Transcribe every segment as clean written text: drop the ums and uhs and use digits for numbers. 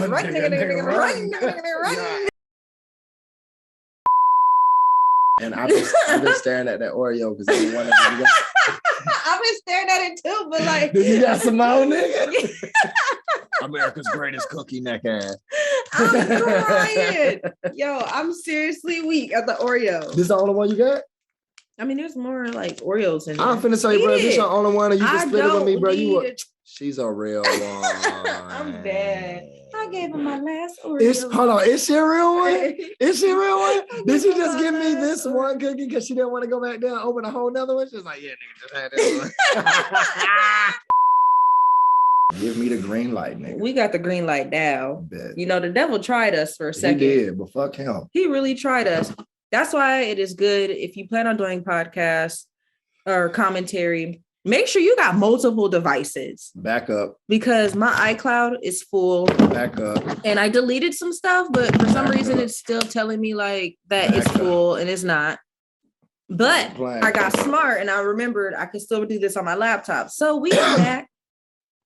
run. And I've been staring at that Oreo because I'm one of them. I've been staring at it too, but like, you got Simone, nigga? America's greatest cookie neck ass. I'm crying. Yo, I'm seriously weak at the Oreo. This the only one you got? I mean, there's more like Oreos in there. I'm finna say, bro, this your only one, and you can split it with me, bro. She's a real one. I'm bad. I gave him my last Oreo. Hold on, is she a real one? Is she a real one? Did she just give me this one cookie because she didn't want to go back there and open a whole nother one? She was like, yeah, nigga, just had this one. Give me the green light, nigga. We got the green light now. You know, the devil tried us for a second. He did, but fuck him. He really tried us. That's why it is good if you plan on doing podcasts or commentary, make sure you got multiple devices. Back up. Because my iCloud is full. Back up. And I deleted some stuff, but for some reason it's still telling me like that it's full and it's not. But I got smart and I remembered I could still do this on my laptop. So we got back.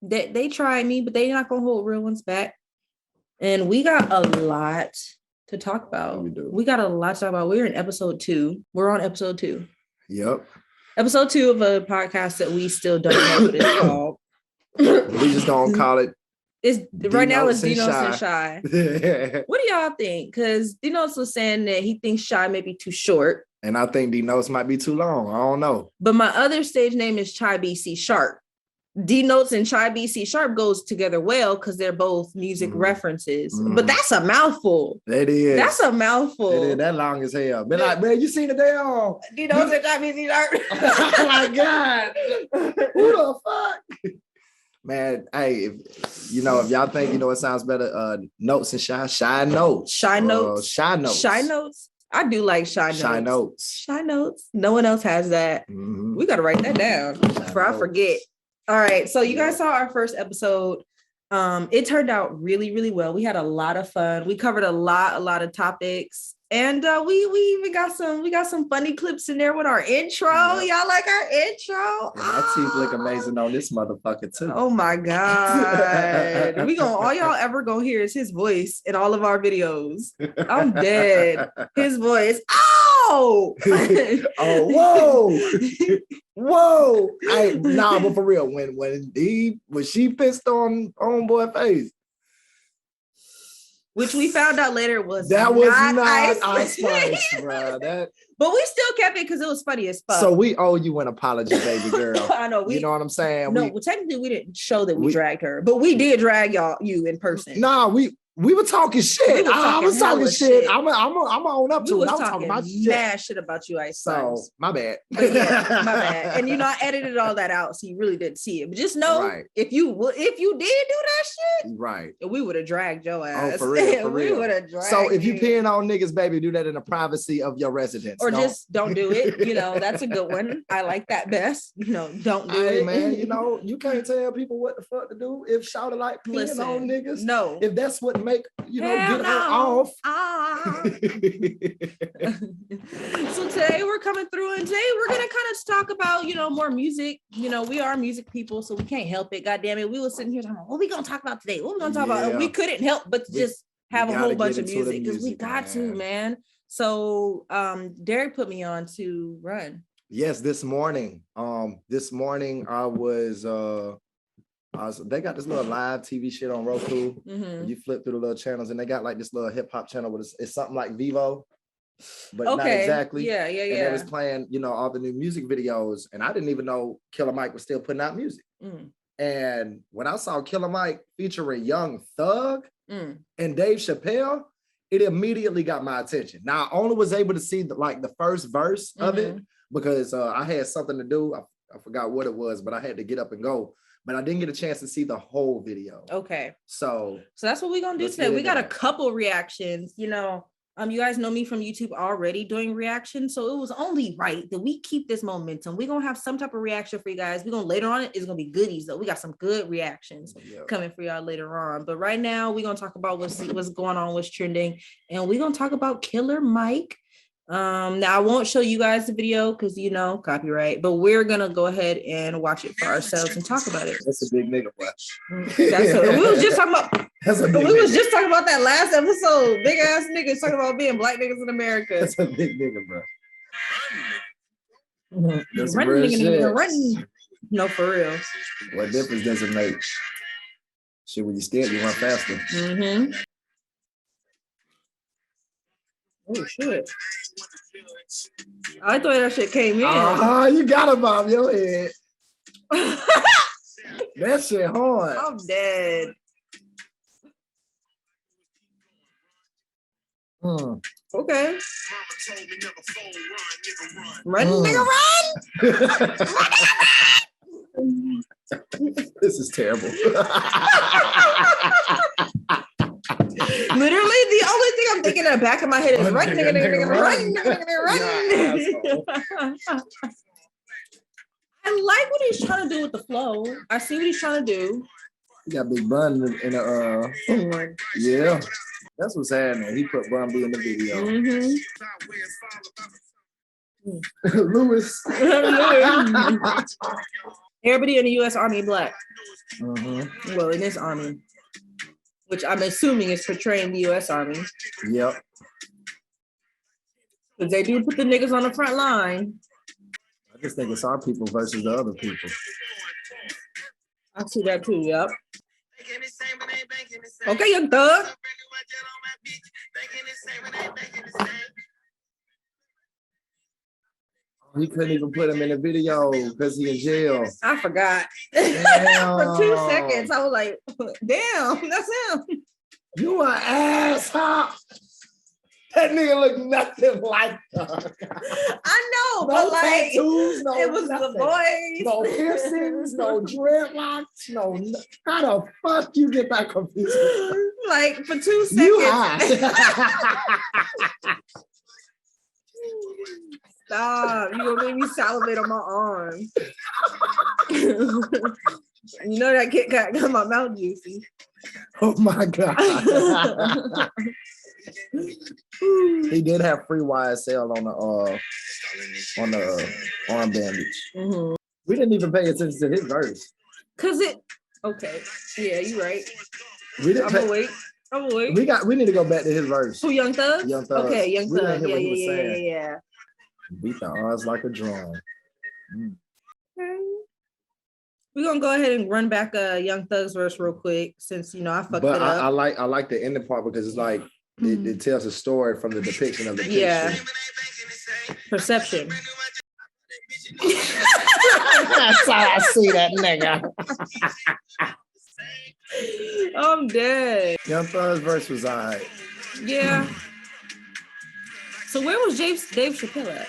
They tried me, but they're not gonna hold real ones back. And we got a lot to talk about. We got a lot to talk about. We're in episode 2. We're on episode 2. Yep. Episode 2 of a podcast that we still don't know what it's called. We just don't call it. It's right now it's D-Notes and Shy. What do y'all think? Because D-Notes was saying that he thinks Shy may be too short. And I think D-Notes might be too long. I don't know. But my other stage name is Chai BC Sharp. D-Notes and Chai BC Sharp goes together well because they're both music references. But that's a mouthful. It is. That's a mouthful. It is that long as hell. Be like, man, you seen the damn D-Notes and Chai BC Sharp. Oh my God. Who the fuck? Man, hey, if y'all think it sounds better, Notes and Shy Notes. Shy Notes. Shy Notes. Shy Notes. I do like Shy Notes. Shy Notes. Shy Notes. No one else has that. We got to write that down before I forget. All right. So you guys saw our first episode. It turned out really, really well. We had a lot of fun. We covered a lot of topics. And we even got some funny clips in there with our intro. Yep. Y'all like our intro? My teeth look amazing on this motherfucker too. Oh my God. All y'all ever gonna hear is his voice in all of our videos. I'm dead. His voice. Oh, oh, whoa. But for real, when she pissed on boy face. Which we found out later was not Ice Spice, bro. But we still kept it because it was funny as fuck. So we owe you an apology, baby girl. I know. You know what I'm saying? No, technically we didn't show that we dragged her, but we did drag you in person. Nah, we were talking shit. I was talking shit. I'm on up to it. I was talking about mad shit about you, Ice Spice. So my bad. Yeah, my bad. And I edited all that out, so you really didn't see it. But just know, if you did do that shit, right, we would have dragged your ass. Oh, for real, for real. We would have dragged. So if you peeing on niggas, baby, do that in the privacy of your residence, or just don't do it. That's a good one. I like that best. Don't do it, man. You can't tell people what the fuck to do if shouted like peeing on niggas. No, if that's what make get her off. So today we're coming through, and today we're gonna kind of talk about more music. We are music people, so we can't help it. God damn it, we were sitting here talking about what we gonna talk about today. What we gonna talk about? And we couldn't help but just have a whole bunch of music because we got to, man. So Derek put me on to run. Yes, this morning. This morning I was they got this little live TV shit on Roku. You flip through the little channels and they got like this little hip hop channel with it's something like Vivo, but not exactly. Yeah. And it was playing, all the new music videos, and I didn't even know Killer Mike was still putting out music. And when I saw Killer Mike featuring Young Thug and Dave Chappelle, it immediately got my attention. Now I only was able to see the first verse of it because I had something to do. I forgot what it was, but I had to get up and go. But I didn't get a chance to see the whole video. Okay. So that's what we're gonna do today. We got a couple reactions. You guys know me from YouTube already doing reactions, so it was only right that we keep this momentum. We're gonna have some type of reaction for you guys. We're gonna later on it's gonna be goodies though. We got some good reactions coming for y'all later on. But right now we're gonna talk about what's going on, what's trending, and we're gonna talk about Killer Mike. Now I won't show you guys the video because copyright, but we're gonna go ahead and watch it for ourselves and talk about it. That's a big nigga watch. We was just talking about just talking about that last episode. Big ass niggas talking about being black niggas in America. That's a big nigga, bro. That's run. No, for real. What difference does it make? Shit, when you're scared, you run faster. Mm-hmm. Oh shit! I thought that shit came in. You gotta bob your head. That shit hard. I'm dead. Okay. Run, nigga, run! This is terrible. Literally, the only thing I'm thinking in the back of my head is run, nigga, run. I like what he's trying to do with the flow. I see what he's trying to do. He got Big Bun in a yeah. That's what's happening. He put Bun B in the video. Mm-hmm. Lewis. Everybody in the U.S. Army black. Mm-hmm. Well, in this army, which I'm assuming is portraying the U.S. Army. Yep. Because they do put the niggas on the front line. I just think it's our people versus the other people. I see that too, yep. Okay, Young Thug. We couldn't even put him in the video because he in jail. I forgot. For 2 seconds, I was like, damn, that's him. You an asshole. That nigga look nothing like her. I know, No but like tattoos, no it was nothing. the voice. No piercings, no dreadlocks, no. How the fuck you get that confused? Like for 2 seconds. You high. Stop. You gonna make me salivate on my arm. You know that Kit Kat got my mouth juicy. Oh my God. He did have free YSL on the arm bandage. Mm-hmm. We didn't even pay attention to his verse. Okay. Yeah, you're right. We didn't I'm awake. We need to go back to his verse. Who, Young Thug? Young Thug. Okay, Young Thug. Yeah. Beat the odds like a drum. Okay. We're gonna go ahead and run back Young Thug's verse real quick since I fucked it up. I like the ending part because it's like it tells a story from the depiction of the picture. Yeah. Perception. That's how I see that nigga. I'm dead. Young Thug's verse was alright. Yeah. So where was Dave Chappelle at?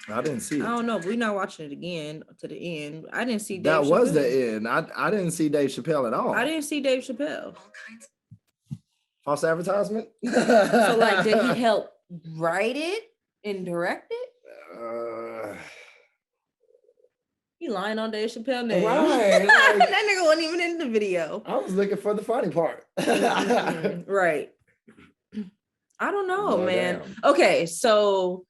I didn't see it. I don't know, but we're not watching it again to the end. I didn't see Dave That Chappelle. was the end. I didn't see Dave Chappelle at all. I didn't see Dave Chappelle. False advertisement? So like, did he help write it and direct it? He lying on Dave Chappelle name. Right. That nigga wasn't even in the video. I was looking for the funny part. Right. I don't know, man. Damn. Okay, so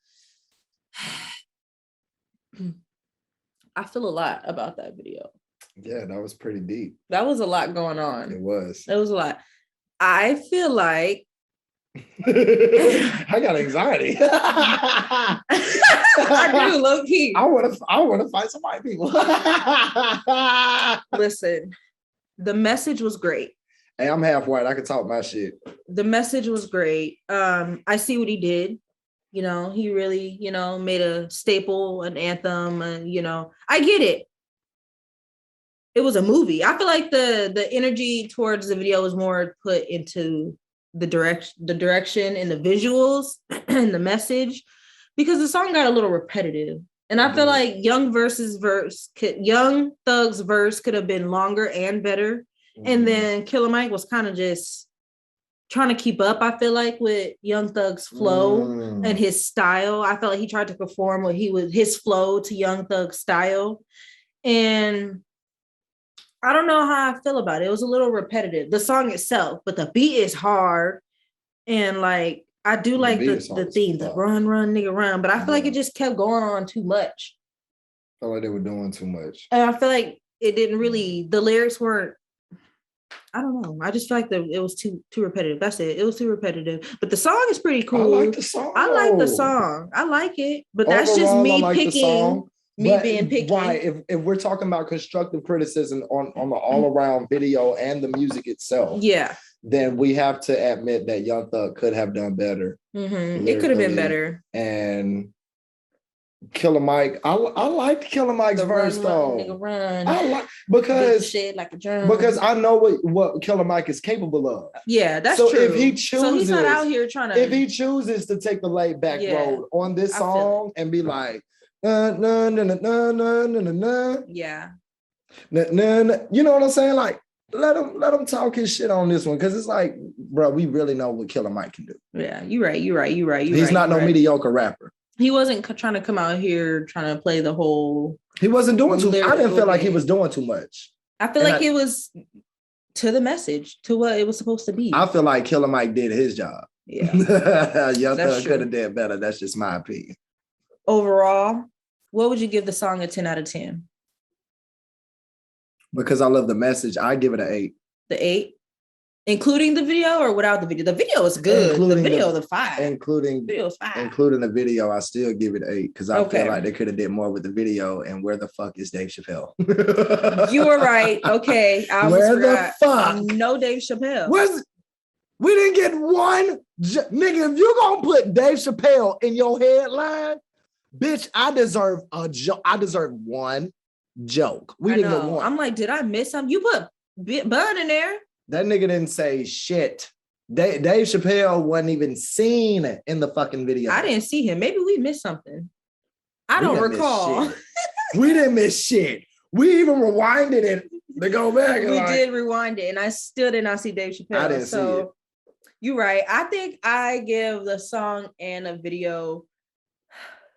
I feel a lot about that video. Yeah, that was pretty deep. That was a lot going on. It was. It was a lot. I feel like I got anxiety. I do, low key. I want to fight some white people. Listen, the message was great. Hey, I'm half white. I can talk my shit. The message was great. I see what he did. He really, made a staple, an anthem, and I get it. It was a movie. I feel like the energy towards the video was more put into the direction and the visuals and the message, because the song got a little repetitive. And I feel like Young Thug's verse could have been longer and better. And then Killer Mike was kind of just trying to keep up, I feel like, with Young Thug's flow and his style. I felt like he tried to perform his flow to Young Thug's style. And I don't know how I feel about it. It was a little repetitive, the song itself, but the beat is hard. And like, I do like the theme, the run, nigga, run, but I feel like it just kept going on too much. I felt like they were doing too much. And I feel like it didn't really, the lyrics weren't, I don't know. I just feel like it was too repetitive. That's it. It was too repetitive. But the song is pretty cool. I like the song. I like it. But that's just me picking. Being picky. Right. If we're talking about constructive criticism on the all-around video and the music itself. Yeah. Then we have to admit that Young Thug could have done better. It could have been better. And Killer Mike, I liked Killer Mike's verse though. I like because shit like a drum. Because I know what Killer Mike is capable of. Yeah, that's true. If he chooses, so he's not out here trying to. If he chooses to take the laid back road on this song and be like, yeah, you know what I'm saying? Like, let him talk his shit on this one because it's like, bro, we really know what Killer Mike can do. Yeah, you're right. He's not no mediocre rapper. He wasn't trying to come out here trying to play the whole. He wasn't doing too. I didn't feel like he was doing too much. I feel like it was to the message, to what it was supposed to be. I feel like Killer Mike did his job. Yeah, Young Thug could have did better. That's just my opinion. Overall, what would you give the song a 10 out of 10? Because I love the message, I give it an 8. The 8? Including the video or without the video? The video is good. Including the video, the 5. Including the video, I still give it 8 because I feel like they could have did more with the video. And where the fuck is Dave Chappelle? You were right. Okay. Where the fuck? No Dave Chappelle. We didn't get one. Nigga, if you're going to put Dave Chappelle in your headline, bitch, I deserve a joke. I deserve one joke. We didn't get one. I'm like, did I miss something? You put Bud in there. That nigga didn't say shit. Dave Chappelle wasn't even seen in the fucking video. I didn't see him. Maybe we missed something. I don't recall. We didn't miss shit. We even rewinded it to go back. We did rewind it, and I still did not see Dave Chappelle. I didn't see it. You're right. I think I give the song and a video.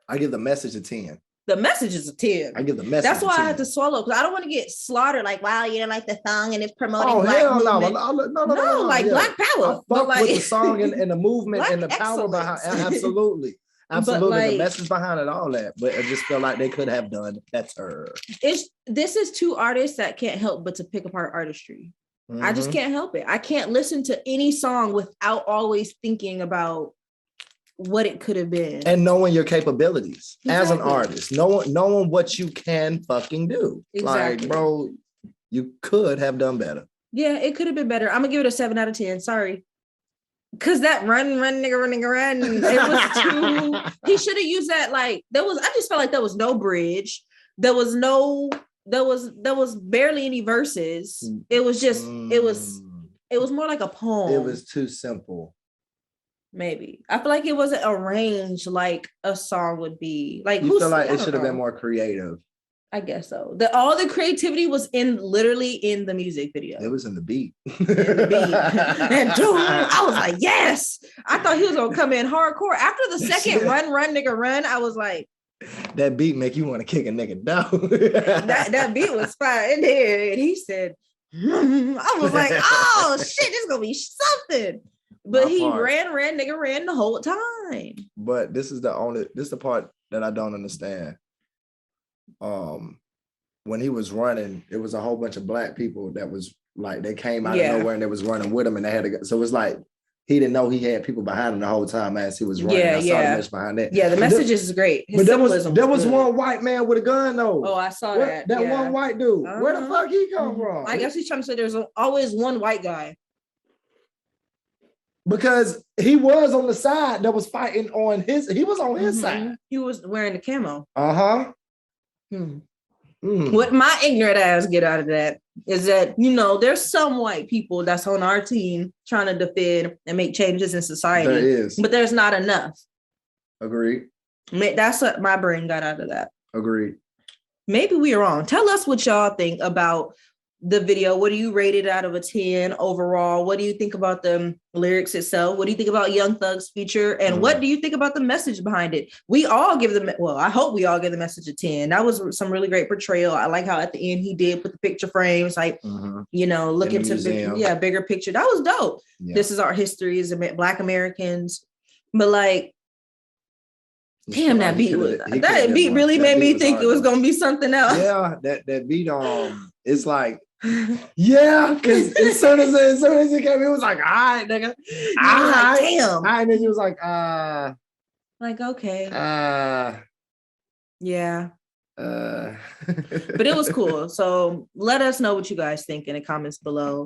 I give the message a 10. The message is a 10. I give the message. That's why I had to swallow because I don't want to get slaughtered. Like, wow, you didn't like the song and it's promoting black movement. No, like Black Power. But like with the song and the movement and the power behind. Absolutely. Like, the message behind it, all that. But I just feel like they could have done better. This is two artists that can't help but to pick apart artistry. Mm-hmm. I just can't help it. I can't listen to any song without always thinking about what it could have been. And knowing your capabilities as an artist. Knowing what you can fucking do. Exactly. Like, bro, you could have done better. Yeah, it could have been better. I'm going to give it a 7 out of 10. Sorry. Because that run, nigga, run. It was too... He should have used that I just felt like there was no bridge. There was barely any verses. It was just... It was more like a poem. It was too simple. Maybe. I feel like it wasn't arranged like a song would be. Like, you feel like it should have been more creative. I guess so. All the creativity was literally in the music video. It was in the beat. And dude, I was like, yes. I thought he was gonna come in hardcore. After the second run, nigga, run, I was like, that beat make you want to kick a nigga down. that beat was fire in there. And he said, I was like, oh shit, this is gonna be something. But he ran the whole time. But this is the part that I don't understand. When he was running, it was a whole bunch of black people that was like, they came out of nowhere and they was running with him and they had to go. So it was like, he didn't know he had people behind him the whole time as he was running. I saw the message behind that. Yeah, the message is great. But there was one white man with a gun though. Oh, I saw that. That one white dude. Where the fuck he come from? I guess he's trying to say there's always one white guy. Because he was on the side that was fighting he was on his side. He was wearing the camo. Uh-huh. What my ignorant ass get out of that is that, there's some white people that's on our team trying to defend and make changes in society. There is. But there's not enough. Agreed. That's what my brain got out of that. Agreed. Maybe we're wrong. Tell us what y'all think about the video. What do you rate it out of a 10 overall? What do you think about the lyrics itself? What do you think about Young Thug's feature? And what do you think about the message behind it? We all give them, I hope we all give the message a 10. That was some really great portrayal. I like how at the end he did put the picture frames, like, look into bigger picture. That was dope. Yeah. This is our history as Black Americans. But like, damn, that beat really made me think it was gonna be something else. Yeah, that beat it's like, yeah, because as soon as it came, it was like, all right, nigga, like, damn. All right, and then he was like, like, okay, yeah. But it was cool. So let us know what you guys think in the comments below.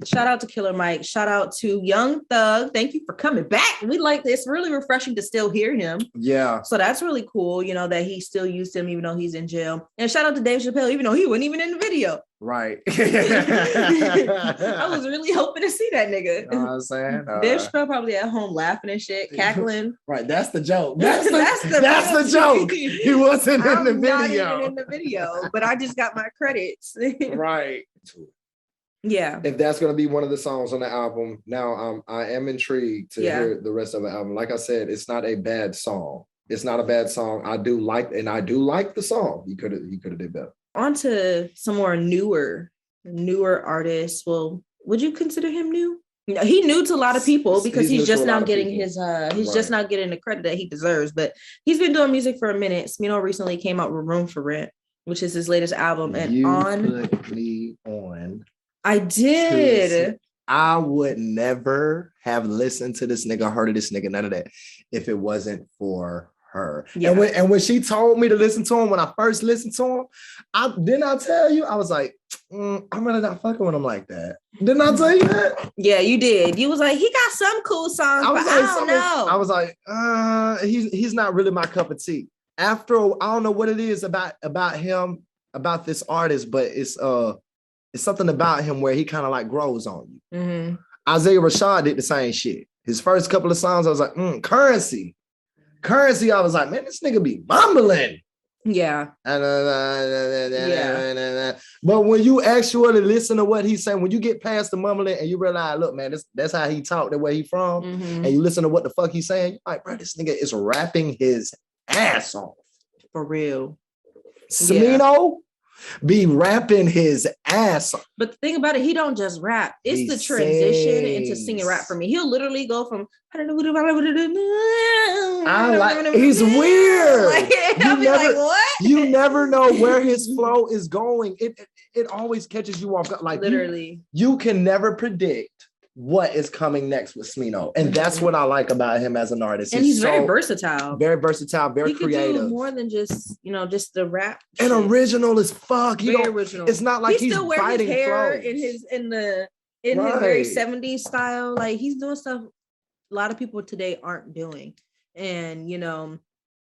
Shout out to Killer Mike. Shout out to Young Thug. Thank you for coming back. We like this. Really refreshing to still hear him. Yeah. So that's really cool, you know, that he still used him even though he's in jail. And shout out to Dave Chappelle, even though he wasn't even in the video. Right. I was really hoping to see that nigga. You know what I'm saying? Dave Chappelle probably at home laughing and shit, cackling. Right. That's the joke. That's the joke. He wasn't in the video. Not even in the video, but I just got my credits. Right. Yeah. If that's going to be one of the songs on the album, now I am intrigued to hear the rest of the album. Like I said, it's not a bad song. It's not a bad song. I do like the song. He could have did better. On to some more newer artists. Well, would you consider him new? No, he new to a lot of people because he's just now getting just now getting the credit that he deserves. But he's been doing music for a minute. Smino recently came out with Room for Rent, which is his latest album. And you put me on. I did. I would never have listened to this nigga, heard of this nigga, none of that, if it wasn't for her. Yeah. And when she told me to listen to him, when I first listened to him, I tell you, I was like, I'm really not fucking with him like that. Didn't I tell you that? Yeah, you did. You was like, he got some cool songs, but I don't know. I was like, he's not really my cup of tea. After I don't know what it is about him, about this artist, but it's something about him where he kind of like grows on you. Mm-hmm. Isaiah Rashad did the same shit. His first couple of songs, I was like, Currency. I was like, man, this nigga be mumbling. Yeah. But when you actually listen to what he's saying, when you get past the mumbling and you realize, look, man, that's how he talked, the way he from, and you listen to what the fuck he's saying, you're like, bro, this nigga is rapping his ass off. For real. Smino be rapping his ass off. But the thing about it, he don't just rap. It's the transition into singing rap for me. He'll literally go from he's weird. Like, like, what? You never know where his flow is going. It always catches you off. Like literally, you can never predict what is coming next with Smino. And that's what I like about him as an artist. And he's very versatile. Very versatile, very creative. He do more than just the rap. And original as fuck. Very original. It's not like he's still wearing his hair flows. in his very 70s style. Like he's doing stuff a lot of people today aren't doing. And,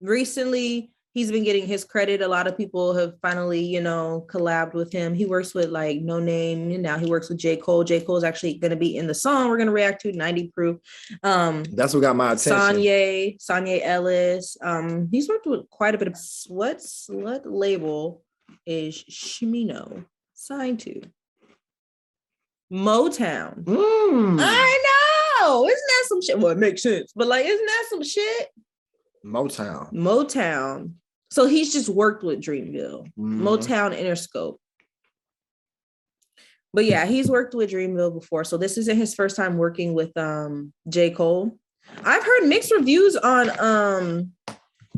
recently he's been getting his credit. A lot of people have finally, collabed with him. He works with like No Name. And now he works with J. Cole. J. Cole is actually going to be in the song we're going to react to, 90 Proof. That's what got my attention. Sonya Ellis. He's worked with quite a bit of what label is Smino signed to? Motown. I know. Isn't that some shit? Well, it makes sense. But like, isn't that some shit? Motown. So he's just worked with Dreamville, Motown, Interscope. But yeah, he's worked with Dreamville before. So this isn't his first time working with J. Cole. I've heard mixed reviews on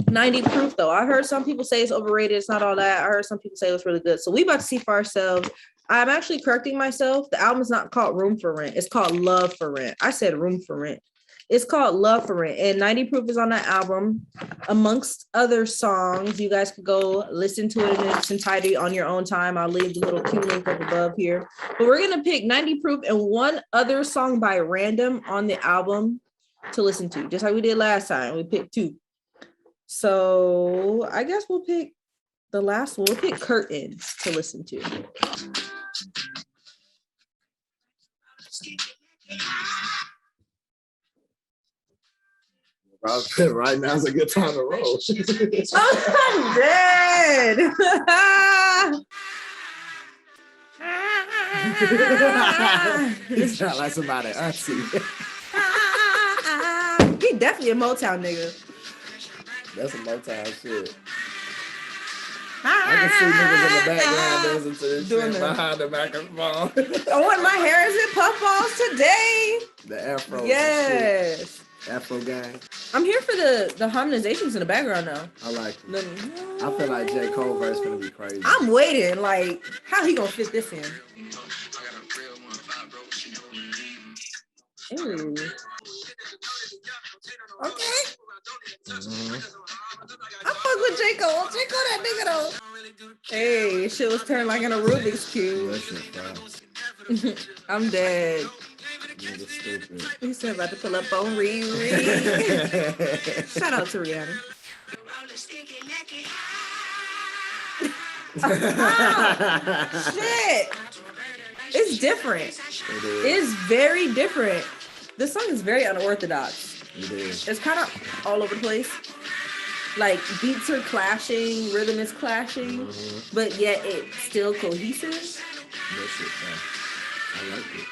90 Proof though. I heard some people say it's overrated. It's not all that. I heard some people say it was really good. So we about to see for ourselves. I'm actually correcting myself. The album is not called Room for Rent. It's called Love for Rent. I said Room for Rent. It's called Love for Rent. And 90 Proof is on that album. Amongst other songs, you guys could go listen to it in its entirety on your own time. I'll leave the little cue link up above here. But we're going to pick 90 Proof and one other song by random on the album to listen to. Just like we did last time. We picked two. So I guess we'll pick the last one. We'll pick Curtain to listen to. Right now is a good time to roll. I'm dead. It's not like somebody auntie. He definitely a Motown nigga. That's a Motown shit. I can see niggas in the background dancing to this shit behind the microphone. I want my hair is in puffballs today. The afro. Yes. Afro gang. I'm here for the harmonizations in the background though. I like it. I feel like J. Cole verse gonna be crazy. I'm waiting, like, how he gonna fit this in? Ooh. Okay. I fuck with J. Cole. J. Cole, that nigga though. Hey, shit was turned like an Rubik's Cube. I'm dead. He said about to pull up on Riri. Shout out to Rihanna. Shit. It's different. It's very different. This song is very unorthodox. It is. It's kind of all over the place. Like beats are clashing, rhythm is clashing, but yet it's still cohesive. I like it.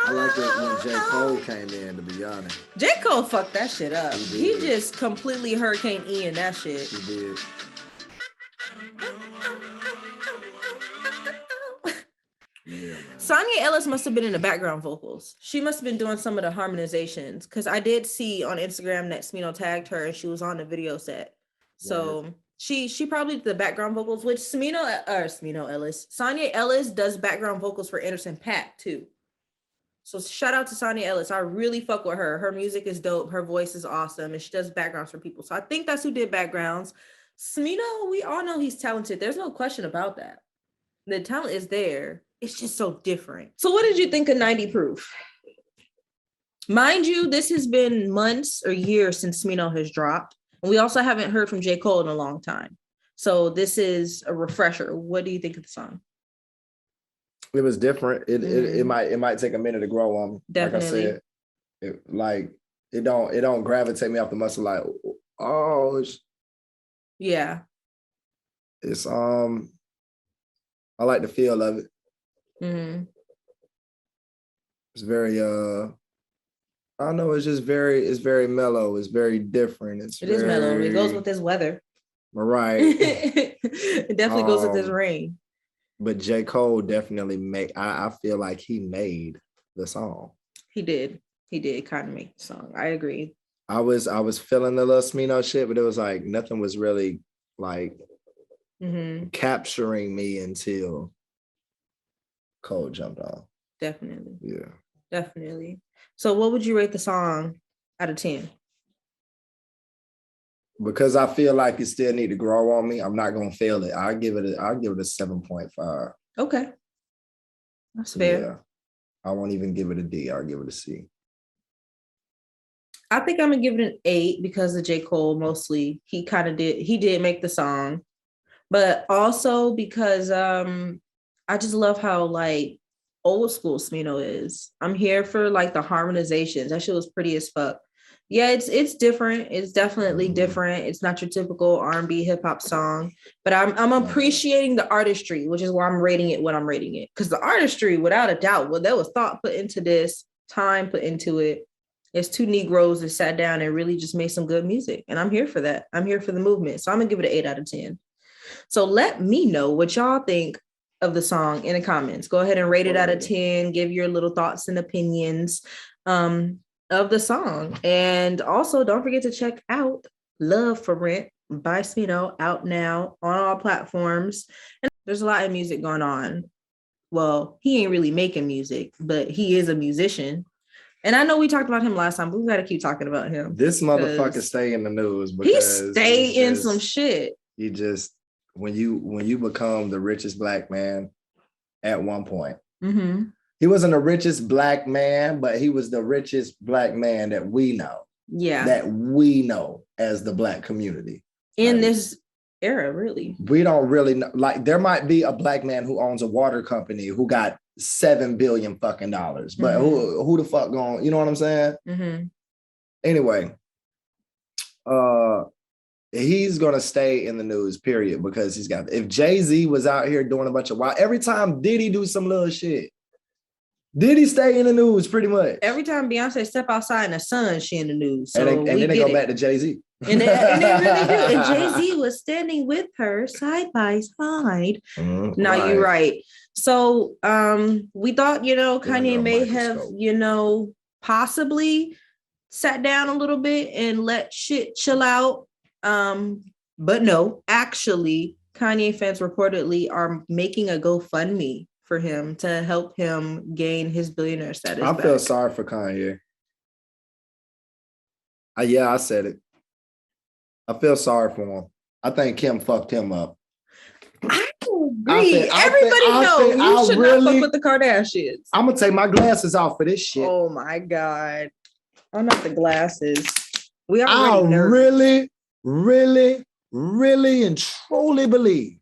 I like it when J. Cole came in, to be honest. J. Cole fucked that shit up. He just completely Hurricane Ian that shit. He did. Yeah. Sonya Ellis must have been in the background vocals. She must have been doing some of the harmonizations because I did see on Instagram that Smino tagged her and she was on the video set. So she probably did the background vocals, which Sonya Ellis does background vocals for Anderson .Paak too. So shout out to Sonya Ellis. I really fuck with her. Her music is dope. Her voice is awesome. And she does backgrounds for people. So I think that's who did backgrounds. Smino, we all know he's talented. There's no question about that. The talent is there. It's just so different. So what did you think of 90 Proof? Mind you, this has been months or years since Smino has dropped. And we also haven't heard from J. Cole in a long time. So this is a refresher. What do you think of the song? It was different. It might take a minute to grow on me. Definitely. Like I said, it don't gravitate me off the muscle like, oh, yeah. It's I like the feel of it. Mm-hmm. It's very I don't know, it's very mellow, it's very different. It is mellow. It goes with this weather. Right. It definitely goes with this rain. But J. Cole definitely I feel like he made the song. He did kind of make the song. I agree. I was feeling the little Smino shit, but it was like nothing was really like capturing me until Cole jumped on. Definitely. Yeah. Definitely. So what would you rate the song out of 10? Because I feel like it still need to grow on me, I'm not gonna fail it. I'll give it a 7.5. Okay. That's fair. Yeah. I won't even give it a D. I'll give it a C. I think I'm gonna give it an 8 because of J. Cole mostly. He did make the song, but also because I just love how like old school Smino is. I'm here for like the harmonizations. That shit was pretty as fuck. Yeah, it's different. It's definitely different. It's not your typical R&B hip hop song, but I'm appreciating the artistry, which is why I'm rating it what I'm rating it. Because the artistry, without a doubt, well, there was thought put into this, time put into it. It's two Negroes that sat down and really just made some good music, and I'm here for that. I'm here for the movement, so I'm gonna give it an 8 out of 10. So let me know what y'all think of the song in the comments. Go ahead and rate it out of 10. Give your little thoughts and opinions of the song. And also don't forget to check out Love for Rent by Smino, out now on all platforms. And there's a lot of music going on. Well, he ain't really making music, but he is a musician. And I know we talked about him last time, but we got to keep talking about him. This motherfucker stay in the news because he stay in some shit. You just when you become the richest black man at one point. Mm-hmm. He wasn't the richest black man, but he was the richest black man that we know. Yeah. That we know as the black community. In this era, really. We don't really know. Like, there might be a black man who owns a water company who got $7 billion fucking dollars. But who the fuck going, you know what I'm saying? Mm-hmm. Anyway, he's gonna stay in the news, period, because he's got, if Jay-Z was out here doing a bunch of wild, every time Diddy do some little shit, Diddy stay in the news pretty much. Every time Beyonce step outside in the sun, she in the news. So and then they go back to Jay-Z. And they really do. And Jay-Z was standing with her side by side. Now you're right. So we thought, Kanye may have, possibly sat down a little bit and let shit chill out. But no, actually, Kanye fans reportedly are making a GoFundMe for him to help him gain his billionaire status. I feel sorry for Kanye. Yeah, I said it. I feel sorry for him. I think Kim fucked him up. I agree. Everybody knows you should not fuck with the Kardashians. I'm gonna take my glasses off for this shit. Oh my God. Oh, not the glasses. We are really and truly believe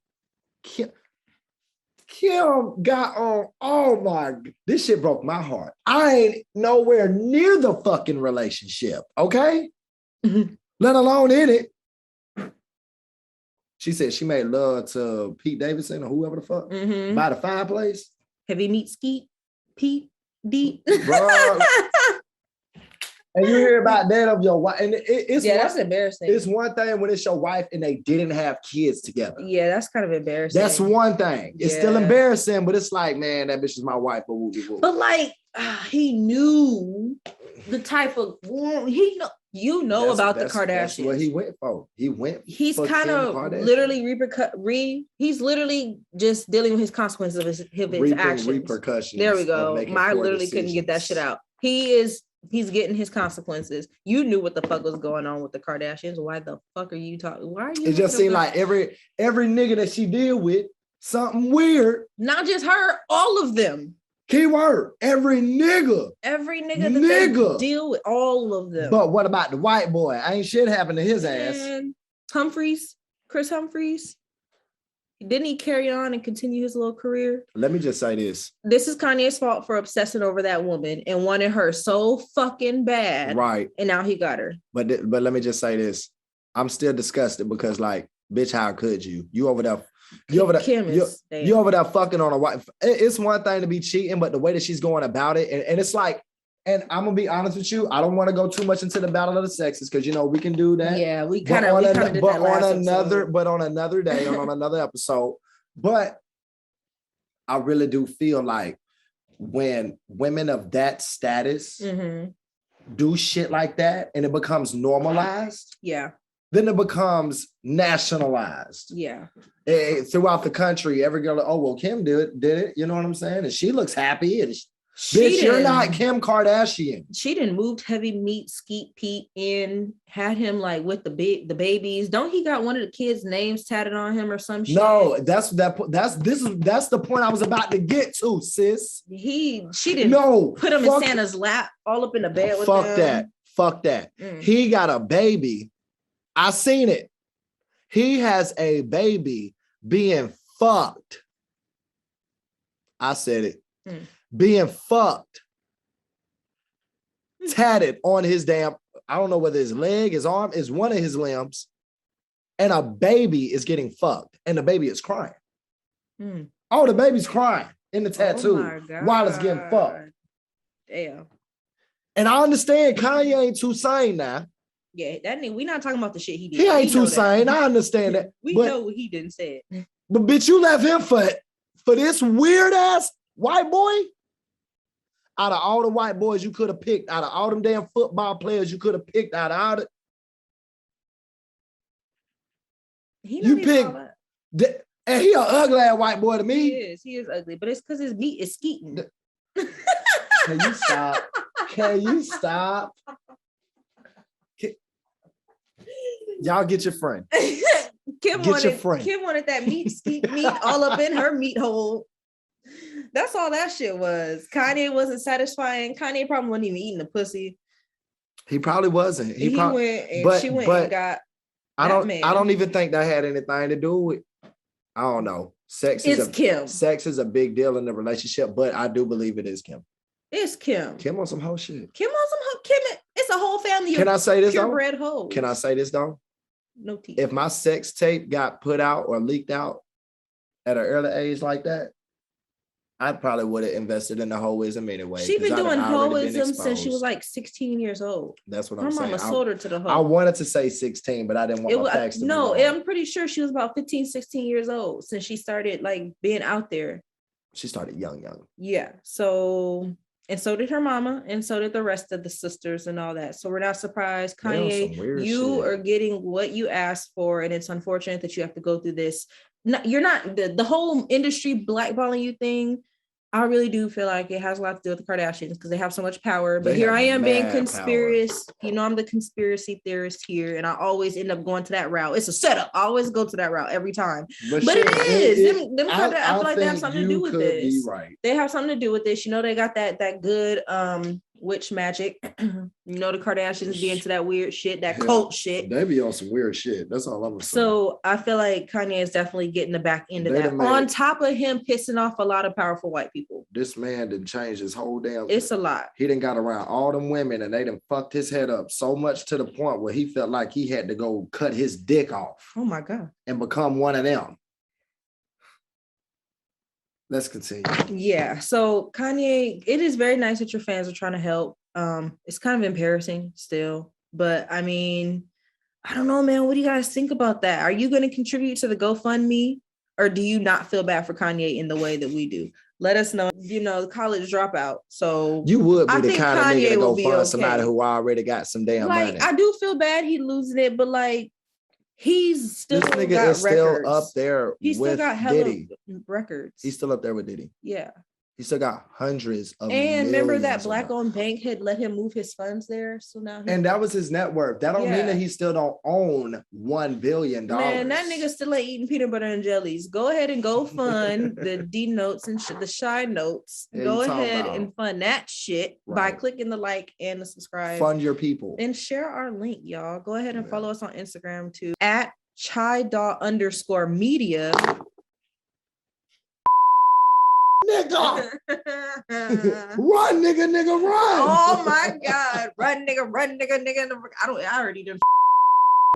Kim got on. Oh my, this shit broke my heart. I ain't nowhere near the fucking relationship, okay? Let alone in it. She said she made love to Pete Davidson or whoever the fuck by the fireplace. Heavy meat skeet, Pete D. Bro. And you hear about that of your wife, and that's embarrassing. It's one thing when it's your wife and they didn't have kids together. Yeah, that's kind of embarrassing. That's one thing. It's still embarrassing, but it's like, man, that bitch is my wife. But like, he knew the type of about the Kardashians. That's what he went for. He's kind of literally he's literally just dealing with his consequences of his actions. Repercussions. There we go. I literally couldn't get that shit out. He's getting his consequences. You knew what the fuck was going on with the Kardashians. Why the fuck are you talking? Why are you? It just seemed like every nigga that she deal with, something weird. Not just her, all of them. Keyword, every nigga that they deal with, all of them. But what about the white boy? Ain't shit happened to his ass. Chris Humphries. Didn't he carry on and continue his little career? Let me just say this. This is Kanye's fault for obsessing over that woman and wanted her so fucking bad. Right. And now he got her. But let me just say this. I'm still disgusted because, like, bitch, how could you? You over there fucking on a wife. It's one thing to be cheating, but the way that she's going about it, and it's like, and I'm gonna be honest with you, I don't want to go too much into the battle of the sexes because we can do that. Yeah, we kind of did that last episode. But on another day, on another episode. But I really do feel like when women of that status do shit like that and it becomes normalized. Yeah. Then it becomes nationalized. Yeah. Throughout the country, every girl, oh, well, Kim did it. You know what I'm saying? And she looks happy. And bitch, you're not Kim Kardashian. She done moved heavy meat Skeet Pete in, had him like with the babies. Don't he got one of the kids' names tatted on him or some shit? No, that's the point I was about to get to, sis. She didn't put him in Santa's lap, all up in the bed with him. Fuck that. He got a baby. I seen it. He has a baby being fucked. I said it. Being fucked. Tatted on his damn, I don't know whether his leg, his arm, is one of his limbs. And a baby is getting fucked. And the baby is crying. Oh, the baby's crying in the tattoo while it's getting fucked. Damn. And I understand Kanye ain't too sane now. Yeah, we're not talking about the shit he did. He ain't too sane. I understand that. We know what he didn't say it. But bitch, you left him for this weird ass white boy? Out of all the white boys you could have picked, out of all them damn football players you could have picked, out of all you picked, and he an ugly ass white boy to me. He is ugly, but it's because his meat is skeeting. Can you stop? Can you stop? Y'all get your friend. Kim wanted that meat all up in her meat hole. That's all that shit was. Kanye wasn't satisfying. Kanye probably wasn't even eating the pussy. He probably wasn't. She went and got. I don't even think that had anything to do with. I don't know. Kim. Sex is a big deal in the relationship, but I do believe it is Kim. It's Kim. Kim on some whole shit. Kim. It's a whole family. Can I say this though? Purebred hoes. Can I say this though? No teeth. If my sex tape got put out or leaked out at an early age like that, I probably would have invested in the hoism anyway. She's been doing hoism since she was like 16 years old. That's what I'm saying. Her mama sold her to the hoe. I wanted to say 16, but I didn't want my facts to be wrong. I'm pretty sure she was about 15, 16 years old since she started like being out there. She started young. Yeah. So And so did her mama, and so did the rest of the sisters and all that. So we're not surprised. Kanye, you are getting what you asked for, and it's unfortunate that you have to go through this. You're not the whole industry blackballing you thing. I really do feel like it has a lot to do with the Kardashians because they have so much power. But here I am being conspiracy. You know, I'm the conspiracy theorist here, and I always end up going to that route. It's a setup. I always go to that route every time. But it is. I feel like they have something to do with this. Right. They have something to do with this. You know, they got that good witch magic. You know, the Kardashians be into that weird shit, that cult shit. They be on some weird shit. That's all I'm saying. So I feel like Kanye is definitely getting the back end of that. On top of him pissing off a lot of powerful white people. This man done changed his whole damn. It's a lot. He done got around all them women and they done fucked his head up so much to the point where he felt like he had to go cut his dick off. Oh my God. And become one of them. Let's continue. Yeah. So Kanye, it is very nice that your fans are trying to help. It's kind of embarrassing still, but I mean, I don't know, man. What do you guys think about that? Are you going to contribute to the GoFundMe, or do you not feel bad for Kanye in the way that we do? Let us know. You know, college dropout. So you would be the kind of nigga to go fund somebody who already got some damn money. I do feel bad he losing it, but like he's still this nigga got is records. Still up there. He still got hella Diddy. Records. He's still up there with Diddy. Yeah. He still got hundreds of and remember that black-owned bank had let him move his funds there. So now and that was his net worth. That don't mean that he still don't own $1 billion. Man, that nigga still ain't eating peanut butter and jellies. Go ahead and go fund the D notes and the shy notes. Go ahead and fund that shit by clicking the like and the subscribe. Fund your people. And share our link, y'all. Go ahead and follow us on Instagram too at @chai_media. Nigga, run, nigga, run! Oh my God, run, nigga. I already did.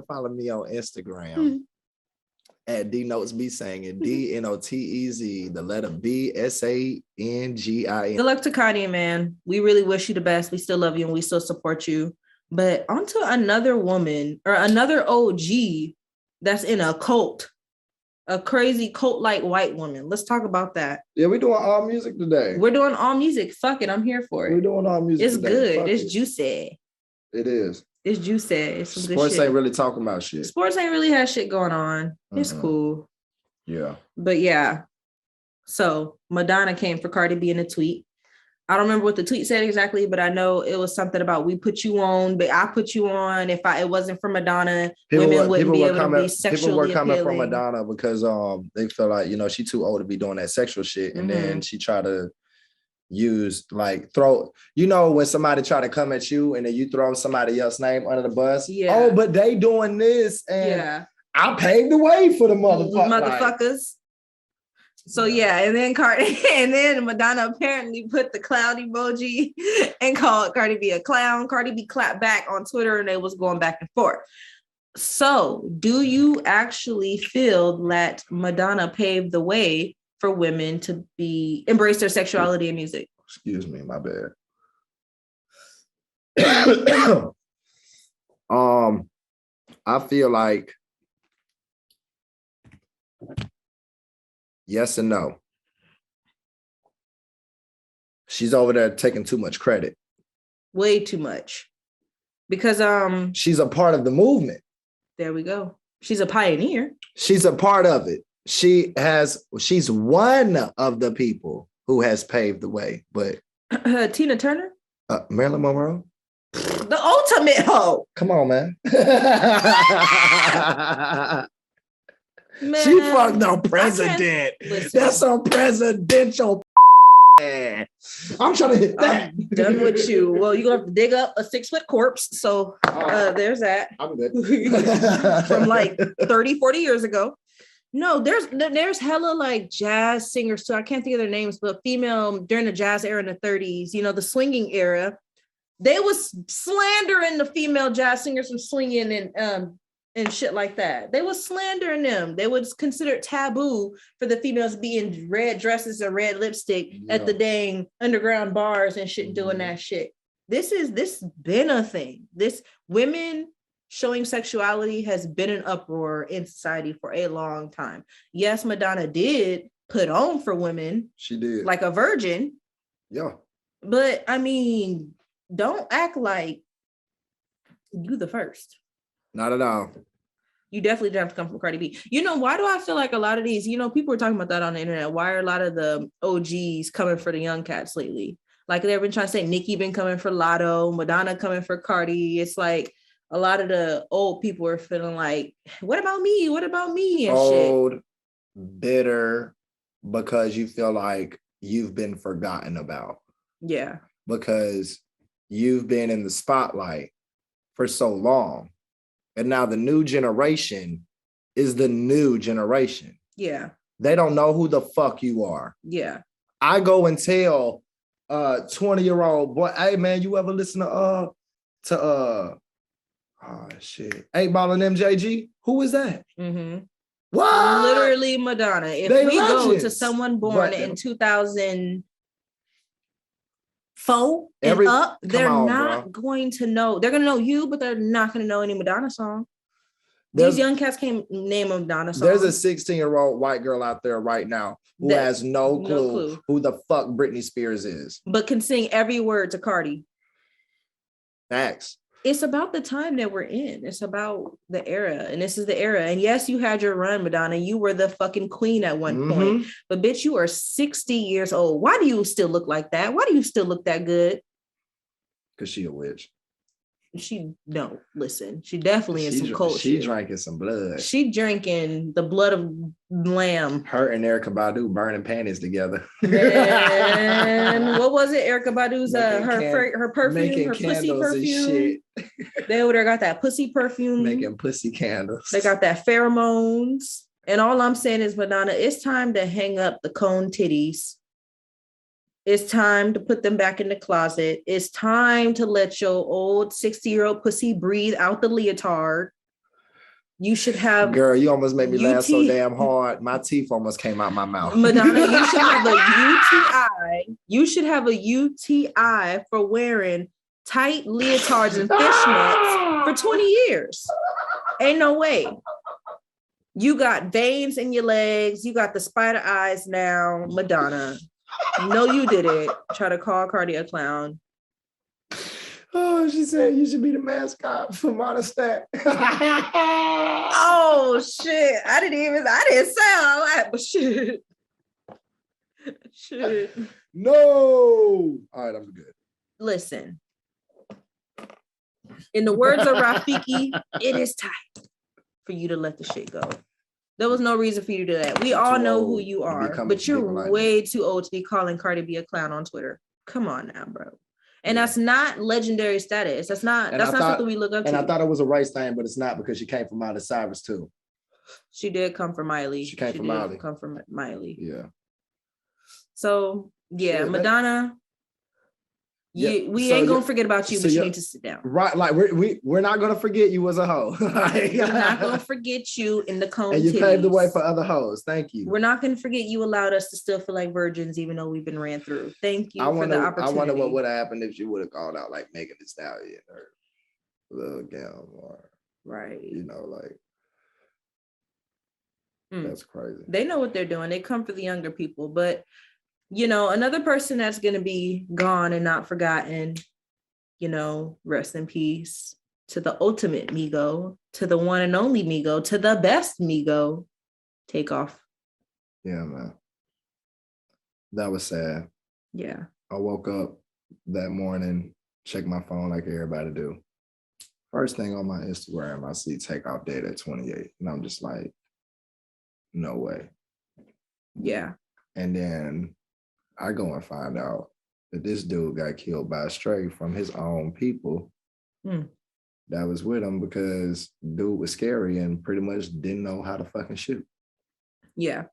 Follow me on Instagram at DNotesB singing DNOTEZ, the letter BSANGIN. Good luck to Kanye, man. We really wish you the best. We still love you and we still support you. But onto another woman or another OG that's in a cult. A crazy cult-like white woman. Let's talk about that. Yeah, we're doing all music today. We're doing all music. Fuck it. I'm here for it. We're doing all music It's today. good. Fuck it's it. Juicy. It is. It's juicy. It's some Sports good shit. ain't really talking about shit. Sports ain't really had shit going on. It's cool. Yeah. But yeah. So Madonna came for Cardi B in a tweet. I don't remember what the tweet said exactly, but I know it was something about we put you on, but I put you on. If it wasn't for Madonna, women wouldn't be able to be sexually People were coming appealing. from Madonna because they feel like, you know, she too old to be doing that sexual shit. And then she tried to use throw, you know, when somebody try to come at you and then you throw somebody else's name under the bus. Yeah. Oh, but they doing this and I paved the way for the motherfuckers. So and then Madonna apparently put the clown emoji and called Cardi B a clown. Cardi B clapped back on Twitter and they was going back and forth. So do you actually feel that Madonna paved the way for women to embrace their sexuality in music? Excuse me, my bad. I feel like yes and no. She's over there taking too much credit. Way too much. Because she's a part of the movement. There we go. She's a pioneer. She's a part of it. She's one of the people who has paved the way. But Tina Turner? Marilyn Monroe? The ultimate hoe. Come on, man. Man, she fucked no president. That's some presidential. I'm trying to hit that. I'm done with you. Well, you're gonna have to dig up a 6-foot corpse. So there's that. I'm good. From like 30, 40 years ago. No, there's hella like jazz singers too. I can't think of their names, but female during the jazz era in the 30s, you know, the swinging era. They was slandering the female jazz singers from swinging and shit like that. They was slandering them. They was considered taboo for the females being red dresses and red lipstick at the dang underground bars and shit, doing that shit. This been a thing. This women showing sexuality has been an uproar in society for a long time. Yes, Madonna did put on for women. She did. Like a virgin. Yeah. But I mean, don't act like you the first. Not at all. You definitely don't have to come from Cardi B. You know, why do I feel like a lot of these, people were talking about that on the internet. Why are a lot of the OGs coming for the young cats lately? Like they've been trying to say Nicki been coming for Lotto, Madonna coming for Cardi. It's like a lot of the old people are feeling like, what about me? What about me? And old, shit. Bitter, because you feel like you've been forgotten about. Yeah. Because you've been in the spotlight for so long. And now the new generation is the new generation. Yeah. They don't know who the fuck you are. Yeah. I go and tell 20-year-old boy, hey man, you ever listen to oh shit, 8 Ball and MJG? Who is that? Mm-hmm. What? Literally Madonna. If we go to someone born in 2004 and up, they're not going to know. They're going to know you, but they're not going to know any Madonna song. These young cats can't name a Madonna song. There's a 16-year-old white girl out there right now who has no clue who the fuck Britney Spears is. But can sing every word to Cardi. Facts. It's about the time that we're in. It's about the era. And this is the era. And yes, you had your run, Madonna. You were the fucking queen at one point. But bitch, you are 60 years old. Why do you still look like that? Why do you still look that good? Because she a witch. She definitely in some culture. She drinking some blood. She drinking the blood of lamb. Her and Erykah Badu burning panties together. And what was it? Erykah Badu's her perfume, her pussy perfume. They over there got that pussy perfume. Making pussy candles. They got that pheromones. And all I'm saying is, Madonna, it's time to hang up the cone titties. It's time to put them back in the closet. It's time to let your old 60-year-old pussy breathe out the leotard. You should have... Girl, you almost made me laugh so damn hard. My teeth almost came out my mouth. Madonna, you should have a UTI. You should have a UTI for wearing tight leotards and fishnets for 20 years. Ain't no way. You got veins in your legs. You got the spider eyes now, Madonna. No, you didn't. Try to call Cardi a clown. Oh, she said you should be the mascot for Madonna'S. Oh shit! I didn't say all that, but shit. Shit. No. All right, I'm good. Listen. In the words of Rafiki, it is time for you to let the shit go. There was no reason for you to do that. We all know who you are, but you're way too old to be calling Cardi B a clown on Twitter. Come on now, bro. And that's not legendary status. That's not something we look up to. And I thought it was a race thing, but it's not, because she came from Miley Cyrus too. She did come from Miley. She came from Miley. Come from Miley. Yeah. So yeah, Madonna. We ain't gonna forget about you, but you need to sit down. Right, like we're not gonna forget you as a hoe. We're not gonna forget you in the cone. And you paved the way for other hoes. Thank you. We're not gonna forget you allowed us to still feel like virgins, even though we've been ran through. Thank you for the opportunity. I wonder what would have happened if she would have called out like Megan Thee Stallion or Lil Kim or right. That's crazy. They know what they're doing. They come for the younger people, but. Another person that's going to be gone and not forgotten, rest in peace to the ultimate Migo, to the one and only Migo, to the best Migo, Takeoff. Yeah, man. That was sad. Yeah. I woke up that morning, checked my phone like everybody do. First thing on my Instagram, I see Takeoff dead at 28. And I'm just like, no way. Yeah. And then I go and find out that this dude got killed by a stray from his own people that was with him, because dude was scary and pretty much didn't know how to fucking shoot. Yeah.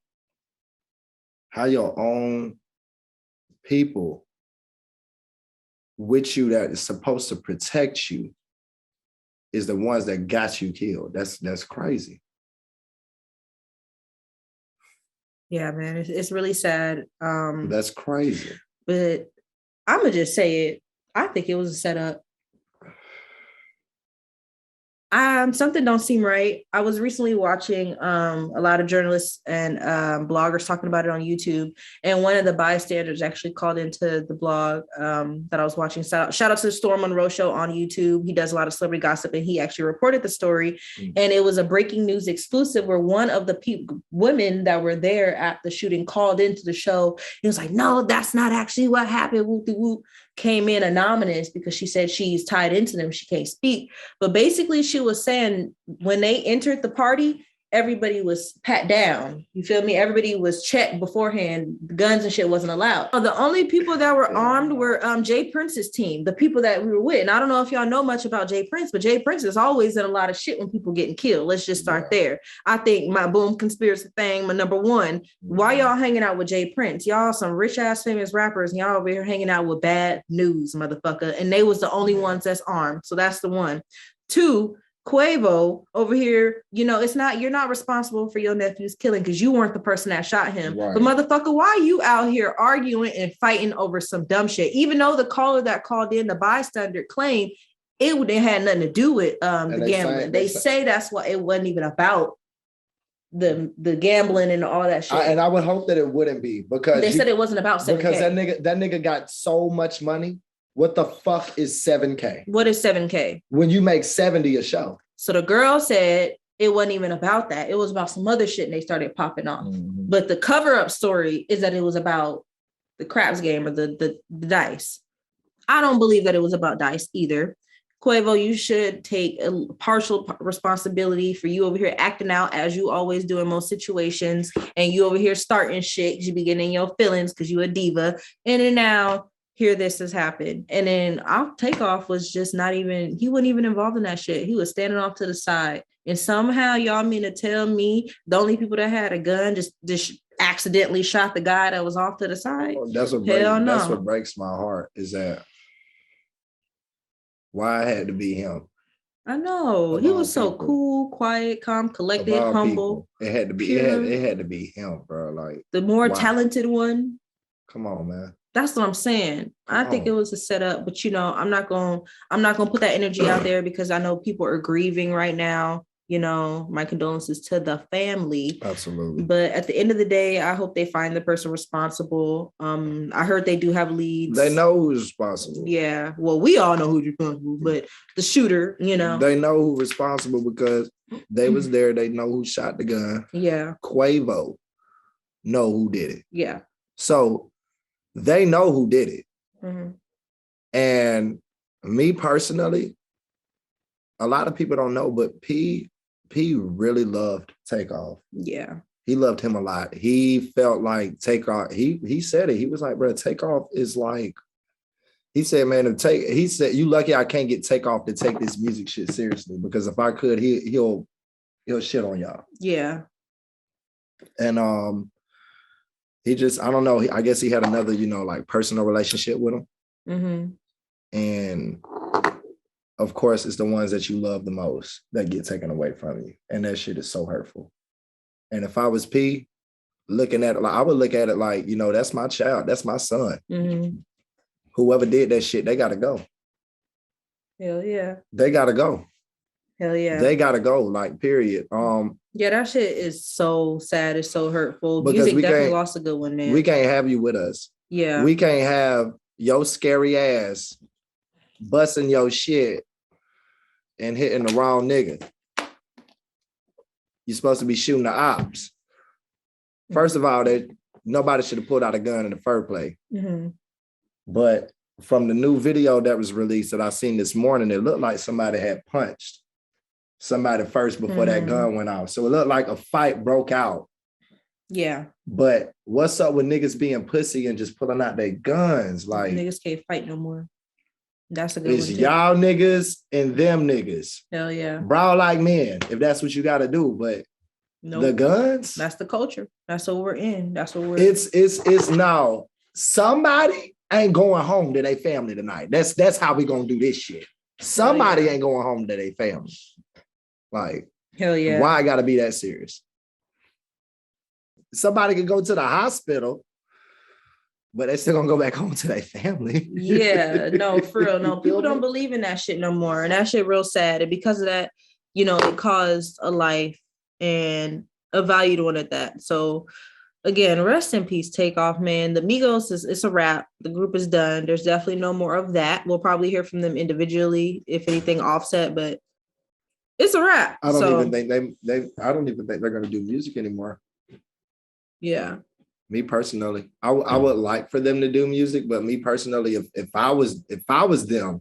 How your own people with you that is supposed to protect you is the ones that got you killed. That's crazy. Yeah, man, it's really sad. That's crazy. But I'm gonna just say it. I think it was a setup. Something don't seem right. I was recently watching a lot of journalists and bloggers talking about it on YouTube, and one of the bystanders actually called into the blog that I was watching. Shout out to the Storm Monroe show on YouTube. He does a lot of celebrity gossip, and he actually reported the story. And it was a breaking news exclusive where one of the women that were there at the shooting called into the show. He was like, "No, that's not actually what happened." Whoop-de-whoop. Came in anonymous because she said she's tied into them. She can't speak. But basically she was saying when they entered the party, everybody was pat down. You feel me? Everybody was checked beforehand. Guns and shit wasn't allowed. The only people that were armed were Jay Prince's team, the people that we were with. And I don't know if y'all know much about Jay Prince, but Jay Prince is always in a lot of shit when people getting killed. Let's just start there. I think my boom conspiracy thing, my number one, why y'all hanging out with Jay Prince? Y'all some rich ass famous rappers, and y'all over here hanging out with bad news, motherfucker. And they was the only ones that's armed. So that's the one. Two, Quavo over here, it's not, you're not responsible for your nephew's killing because you weren't the person that shot him. Right. But motherfucker, why are you out here arguing and fighting over some dumb shit? Even though the caller that called in, the bystander, claimed it had nothing to do with the gambling. They say that's why it wasn't even about the gambling and all that shit. And I would hope that it wouldn't be because they said it wasn't about 7K. Because that nigga got so much money. What the fuck is 7K? What is 7K? When you make 70 a show. So the girl said it wasn't even about that. It was about some other shit and they started popping off. Mm-hmm. But the cover-up story is that it was about the craps game or the dice. I don't believe that it was about dice either. Quavo, you should take a partial responsibility for you over here acting out as you always do in most situations. And you over here starting shit because you be getting in your feelings because you a diva. And then now here this has happened. And then Takeoff was just he wasn't even involved in that shit. He was standing off to the side. And somehow y'all mean to tell me the only people that had a gun just accidentally shot the guy that was off to the side? Well, that's what breaks my heart is that why it had to be him. I know. He was so cool, quiet, calm, collected, humble. It had to be it had to be him, bro. Like the more talented one. Come on, man. That's what I'm saying. I think it was a setup, but I'm not gonna put that energy out there because I know people are grieving right now. My condolences to the family. Absolutely. But at the end of the day, I hope they find the person responsible. I heard they do have leads. They know who's responsible. Yeah. Well, we all know who's responsible, but the shooter, They know who's responsible because they was there. They know who shot the gun. Yeah. Quavo know who did it. Yeah. So they know who did it. Mm-hmm. And me personally, a lot of people don't know, but P really loved Takeoff. Yeah. He loved him a lot. He felt like Takeoff, he said it. He was like, bro, Takeoff is like, he said, man, he said, you lucky I can't get Takeoff to take this music shit seriously because if I could, he'll shit on y'all. Yeah. And he just, I don't know. I guess he had another, like personal relationship with him. Mm-hmm. And of course, it's the ones that you love the most that get taken away from you. And that shit is so hurtful. And if I was P, looking at it, like I would look at it like, that's my child. That's my son. Mm-hmm. Whoever did that shit, they got to go. Hell yeah. They got to go. Hell yeah. They got to go, like, period. Yeah, that shit is so sad. It's so hurtful. Music definitely lost a good one, man. We can't have you with us. Yeah. We can't have your scary ass busting your shit and hitting the wrong nigga. You're supposed to be shooting the ops. First of all, nobody should have pulled out a gun in the first place. Mm-hmm. But from the new video that was released that I seen this morning, it looked like somebody had punched somebody first before that gun went off. So it looked like a fight broke out. Yeah. But what's up with niggas being pussy and just pulling out their guns? Like niggas can't fight no more. That's a good one. It's y'all niggas and them niggas. Hell yeah. Brawl like men, if that's what you gotta do. But the guns? That's the culture. That's what we're in. That's what we're It's now somebody ain't going home to their family tonight. That's how we gonna do this shit. Somebody ain't going home to their family. Like, hell yeah. Why I gotta be that serious? Somebody could go to the hospital, but they still gonna go back home to their family. Yeah, no, for real. No, people don't believe in that shit no more. And that shit real sad. And because of that, it caused a life and a valued one at that. So again, rest in peace, Takeoff, man. The Migos it's a wrap. The group is done. There's definitely no more of that. We'll probably hear from them individually, if anything, Offset, but it's a wrap. I don't even think I don't even think they're gonna do music anymore. Yeah. Me personally, I would like for them to do music, but me personally, if I was them,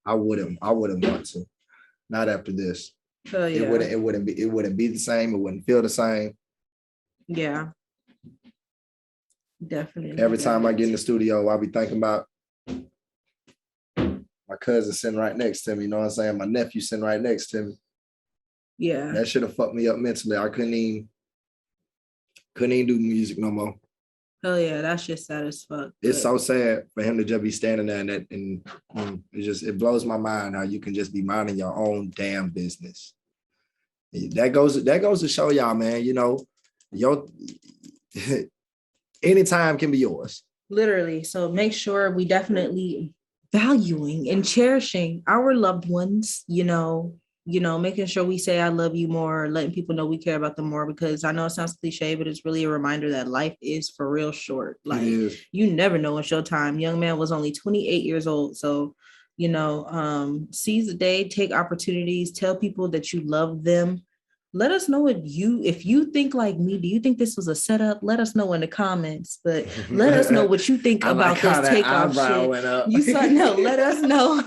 I wouldn't want to. Not after this. Yeah. It wouldn't be the same. It wouldn't feel the same. Yeah. Definitely. Every time I get in the studio, I'll be thinking about my cousin sitting right next to me. You know what I'm saying? My nephew sitting right next to me. Yeah. That should have fucked me up mentally. I couldn't even do music no more. Hell yeah, that's just sad as fuck. It's so sad for him to just be standing there and it blows my mind how you can just be minding your own damn business. That goes to show y'all, man, your anytime can be yours. Literally. So make sure we definitely valuing and cherishing our loved ones, making sure we say I love you more, letting people know we care about them more, because I know it sounds cliche, but it's really a reminder that life is for real short. Like, you never know what's your time. Young man was only 28 years old. So, seize the day, take opportunities, tell people that you love them. Let us know if you think like me. Do you think this was a setup? Let us know in the comments. But let us know what you think about this Takeoff shit. You saw no. Let us know.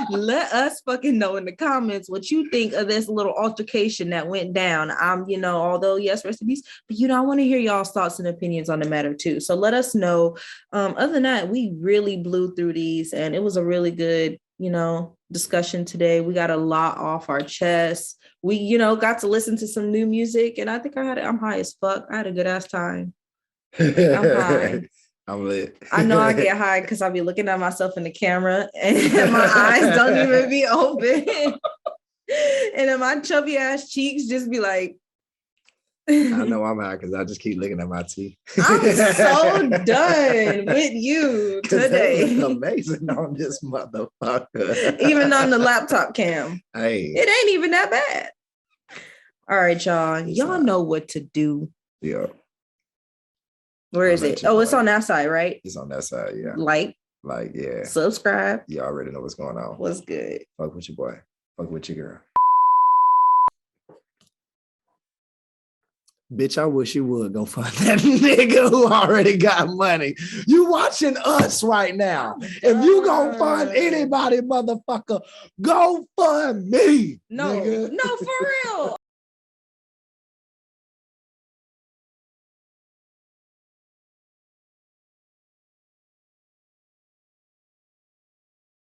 Let us fucking know in the comments what you think of this little altercation that went down. Although yes, rest in peace, but I want to hear y'all's thoughts and opinions on the matter too. So let us know. Other than that, we really blew through these, and it was a really good, discussion today. We got a lot off our chest. We, got to listen to some new music, and I think I'm high as fuck. I had a good ass time. I'm high. I'm lit. I know I get high because I'll be looking at myself in the camera and my eyes don't even be open. And then my chubby ass cheeks just be like. I know I'm high because I just keep looking at my teeth. I'm so done with you today. They look amazing on this motherfucker. Even on the laptop cam. Hey. It ain't even that bad. All right, y'all. Y'all know what to do. Yeah. Where is it? Oh, it's on that side, right? It's on that side, yeah. Like, yeah. Subscribe. You already know what's going on. What's good? Fuck with your boy. Fuck with your girl. Bitch, I wish you would go find that nigga who already got money. You watching us right now. If you gonna find anybody, motherfucker, go fund me. No, for real.